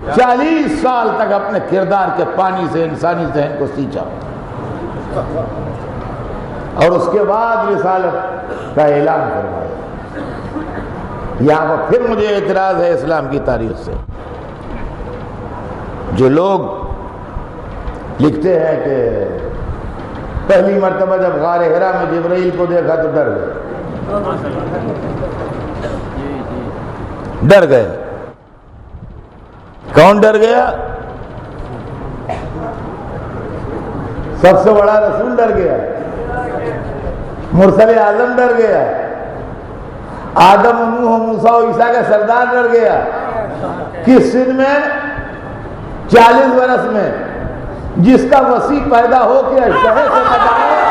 40 سال تک اپنے کردار کے پانی سے انسانی ذہن کو سینچا، اور اس کے بعد رسالت کا اعلان کروایا۔ یہاں پر پھر مجھے اعتراض ہے اسلام کی تاریخ سے، جو لوگ لکھتے ہیں کہ پہلی مرتبہ جب غار حرا میں جبرائیل کو دیکھا تو ڈر گئے، ڈر گئے۔ کون ڈر گیا؟ سب سے بڑا رسول ڈر گیا، مرسل اعظم ڈر گیا، آدم و نوح و موسیٰ و عیسیٰ کا سردار ڈر گیا۔ کس سن میں؟ 40 برس میں، جس کا وسیع پیدا ہو کے شہر سے بچایا۔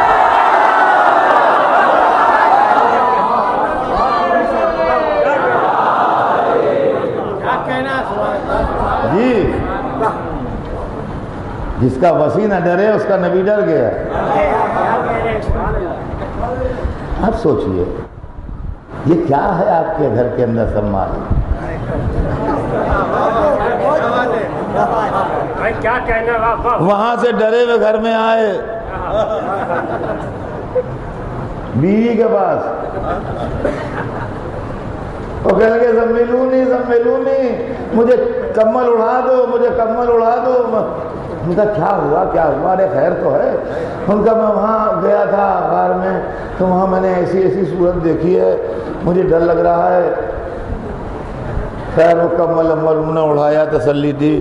جی، جس کا وسیع نہ ڈرے اس کا نبی ڈر گیا۔ اب سوچئے یہ کیا ہے آپ کے گھر کے اندر سمال؟ وہاں سے ڈرے ہوئے گھر میں آئے بیوی کے پاس، وہ کہنے لگے زمیلونی زمیلونی، مجھے کمل اڑا دو، مجھے کمل اڑا دو۔ ان کا کیا ہوا کیا ہوا؟ ارے خیر تو ہے۔ ان کا میں وہاں گیا تھا غار میں، تو وہاں میں نے ایسی ایسی صورت دیکھی ہے، مجھے ڈر لگ رہا ہے۔ خیر وہ کمل امل انہوں نے اڑایا، تسلی دی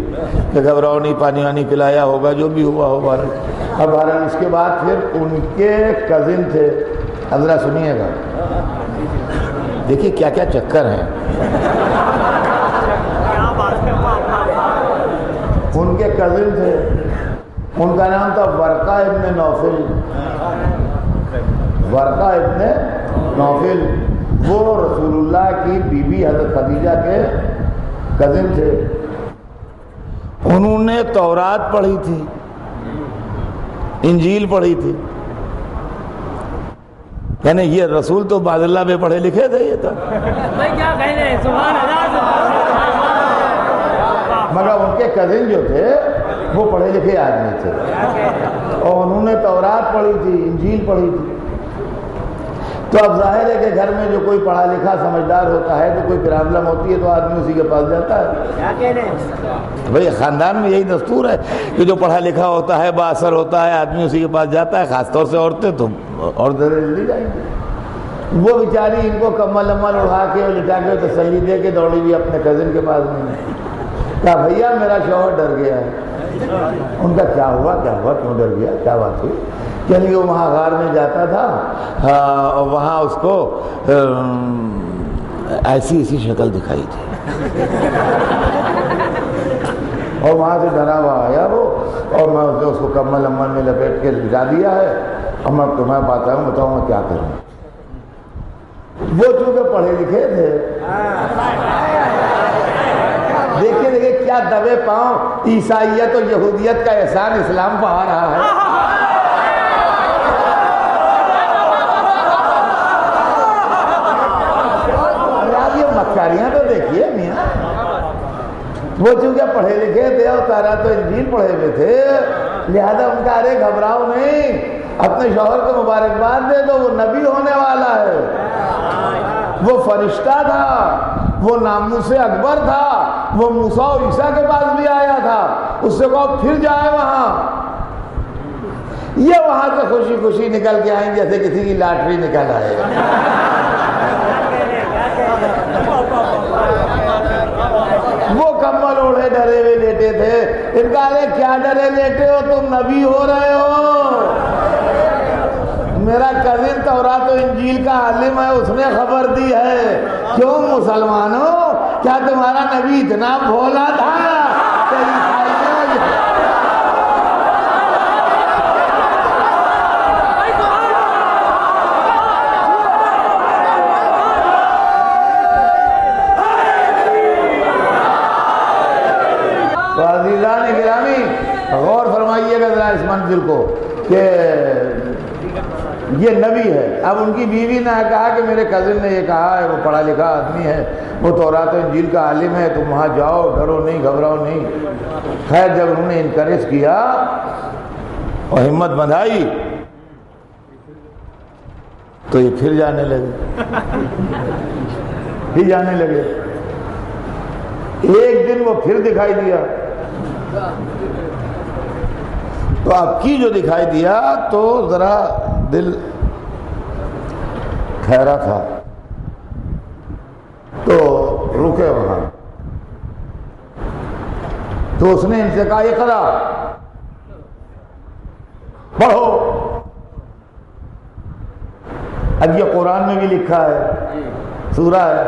کہ گھبراؤ نہیں، پانی وانی پلایا ہوگا، جو بھی ہوا ہوگا۔ اب بہرحال اس کے بعد پھر ان کے کزن تھے، حضرت سنیے گا، دیکھیے کیا کیا چکر ہیں۔ ان کے کزن تھے، ان کا نام تھا ورقہ ابن نوفل۔ ورقہ ابن نوفل وہ رسول اللہ کی بی بی حضرت خدیجہ کے کزن تھے۔ انہوں نے تورات پڑھی تھی، انجیل پڑھی تھی، یعنی یہ رسول تو بعد اللہ میں پڑھے لکھے تھے یہ تو، مگر ان کے کزن جو تھے وہ پڑھے لکھے آدمی تھے، اور انہوں نے تورات پڑھی تھی، انجیل پڑھی تھی۔ تو اب ظاہر ہے کہ گھر میں جو کوئی پڑھا لکھا سمجھدار ہوتا ہے تو کوئی پرابلم ہوتی ہے تو آدمی اسی کے پاس جاتا ہے۔ بھئی خاندان میں یہی دستور ہے کہ جو پڑھا لکھا ہوتا ہے، بااثر ہوتا ہے، آدمی اسی کے پاس جاتا ہے، خاص طور سے عورتیں تو اور جلدی جائیں گی۔ وہ بیچاری ان کو کمل امل اڑا کے اور لٹا کے تسلی دے کے دوڑی ہوئی اپنے کزن کے پاس میں، کہا بھیا میرا شوہر ڈر گیا ہے۔ ان کا کیا ہوا کیوں ڈر گیا، کیا بات ہوئی؟ کہ وہ وہاں غار میں جاتا تھا اور وہاں اس کو ایسی ایسی شکل دکھائی تھی، اور وہاں سے ڈرا ہوا آیا وہ، اور میں اس کو کمل امل میں لپیٹ کے لٹا دیا ہے، اور میں تمہیں پاتا ہوں، بتاؤں میں کیا کروں۔ وہ چونکہ پڑھے لکھے تھے، دیکھیے کیا دبے پاؤں عیسائیت اور یہودیت کا احسان اسلام پہ آ رہا ہے۔ مکاریاں تو دیکھیے میاں، وہ چونکہ پڑھے لکھے تھے اور تورات تو انجیل پڑھے ہوئے تھے، لہذا ان کا ارے گھبراؤ نہیں، اپنے شوہر کو مبارکباد دے دو، وہ نبی ہونے والا ہے، وہ فرشتہ تھا، وہ ناموس اکبر تھا، وہ موسیٰ و عیسیٰ کے پاس بھی آیا تھا، اس سے کہو پھر جائے وہاں۔ یہ وہاں سے خوشی خوشی نکل کے آئیں جیسے کسی کی لاٹری نکل آئے۔ وہ کمل اوڑھے ڈرے ہوئے لیٹے تھے، ان کا ارے کیا ڈرے لیٹے ہو، تم نبی ہو رہے ہو، میرا کزن تورات و انجیل کا عالم ہے، اس نے خبر دی ہے۔ کیوں مسلمانوں، کیا تمہارا نبی اتنا بھولا تھا؟ تو عزیزان گرامی غور فرمائیے گا ذرا اس منزل کو کہ یہ نبی ہے۔ اب ان کی بیوی نے کہا کہ میرے کزن نے یہ کہا ہے، وہ پڑھا لکھا آدمی ہے، وہ تورات و انجیل کا عالم ہے، تم وہاں جاؤ، ڈرو نہیں، گھبراؤ نہیں۔ خیر جب انہوں نے انکریج کیا اور ہمت بندھائی تو یہ پھر جانے لگے۔ ایک دن وہ پھر دکھائی دیا، تو اب کی جو دکھائی دیا تو ذرا دل ٹھہرا تھا، تو رکے وہاں۔ تو اس نے ان سے کہا اقرا، پڑھو۔ اب یہ قرآن میں بھی لکھا ہے، سورہ ہے،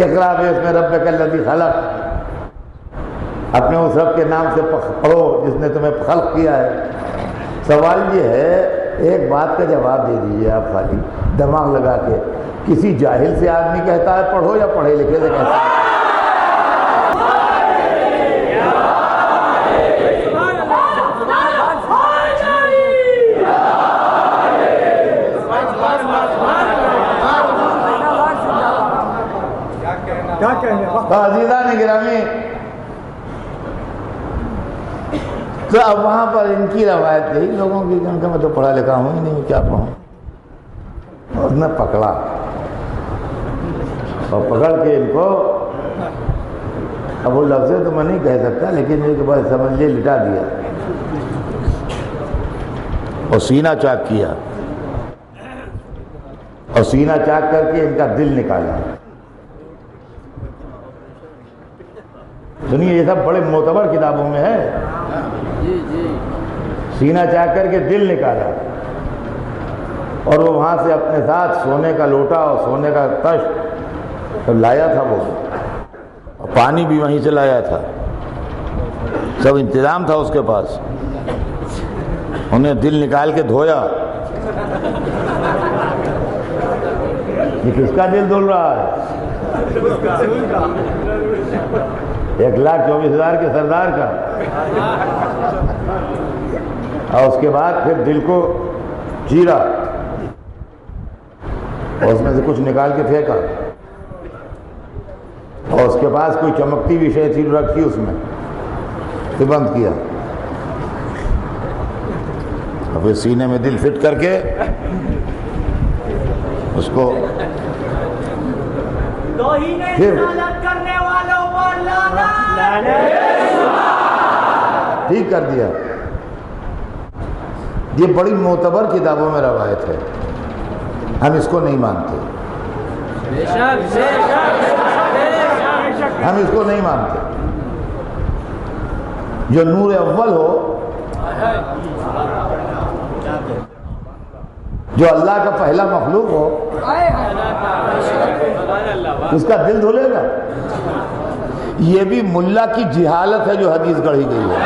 اقرا باسم ربک الذی خلق، اپنے اس رب کے نام سے پڑھو جس نے تمہیں خلق کیا ہے۔ سوال یہ ہے، ایک بات کا جواب دے دیجیے آپ، خالی دماغ لگا کے، کسی جاہل سے آدمی کہتا ہے پڑھو یا پڑھے لکھے سے کہتا ہے؟ عزیزان گرامی، تو اب وہاں پر ان کی روایت یہی لوگوں کی کہ میں تو پڑھا لکھا ہوں ہی نہیں، کیا پڑھوں۔ اس نے پکڑا اور پکڑ کے ان کو، اب وہ لفظ تو میں نہیں کہہ سکتا لیکن یہ کہ بس سمجھ لے لٹا دیا اور سینہ چاک کیا، اور سینہ چاک کر کے ان کا دل نکالا۔ سنیے، یہ سب بڑے معتبر کتابوں میں ہے۔ سینہ چاک کر کے دل نکالا، اور وہ وہاں سے اپنے ساتھ سونے کا لوٹا اور سونے کا تشت سب لایا تھا، وہ اور پانی بھی وہیں سے لایا تھا، سب انتظام تھا اس کے پاس۔ انہیں دل نکال کے دھویا۔ یہ کس کا دل دھل رہا ہے؟ 1,24,000 کے سردار کا۔ اور اس کے بعد پھر دل کو چیرا اور اس میں سے کچھ نکال کے پھینکا، اور اس کے پاس کوئی چمکتی بھی شے تھی رکھی، اس میں پھر بند کیا، اور پھر سینے میں دل فٹ کر کے اس کو پھر ٹھیک کر دیا۔ یہ بڑی معتبر کتابوں میں روایت ہے، ہم اس کو نہیں مانتے، ہم اس کو نہیں مانتے۔ جو نور اول ہو، جو اللہ کا پہلا مخلوق ہو، اس کا دل دھلے گا؟ یہ بھی ملا کی جہالت ہے جو حدیث گڑھی گئی ہے،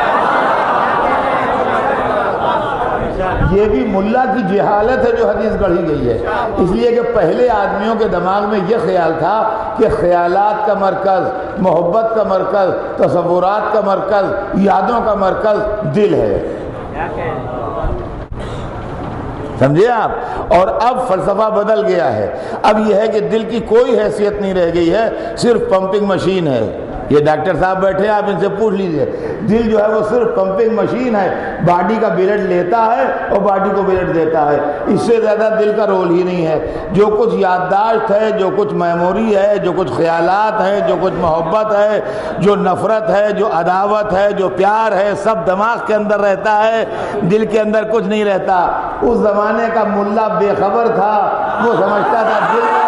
یہ بھی ملا کی جہالت ہے جو حدیث گڑھی گئی ہے۔ اس لیے کہ پہلے آدمیوں کے دماغ میں یہ خیال تھا کہ خیالات کا مرکز، محبت کا مرکز، تصورات کا مرکز، یادوں کا مرکز دل ہے، سمجھے آپ؟ اور اب فلسفہ بدل گیا ہے، اب یہ ہے کہ دل کی کوئی حیثیت نہیں رہ گئی ہے، صرف پمپنگ مشین ہے۔ یہ ڈاکٹر صاحب بیٹھے ہیں، آپ ان سے پوچھ لیجئے، دل جو ہے وہ صرف پمپنگ مشین ہے، باڈی کا بلڈ لیتا ہے اور باڈی کو بلڈ دیتا ہے، اس سے زیادہ دل کا رول ہی نہیں ہے۔ جو کچھ یادداشت ہے، جو کچھ میموری ہے، جو کچھ خیالات ہیں، جو کچھ محبت ہے، جو نفرت ہے، جو عداوت ہے، جو پیار ہے، سب دماغ کے اندر رہتا ہے، دل کے اندر کچھ نہیں رہتا۔ اس زمانے کا ملا بے خبر تھا، وہ سمجھتا تھا دل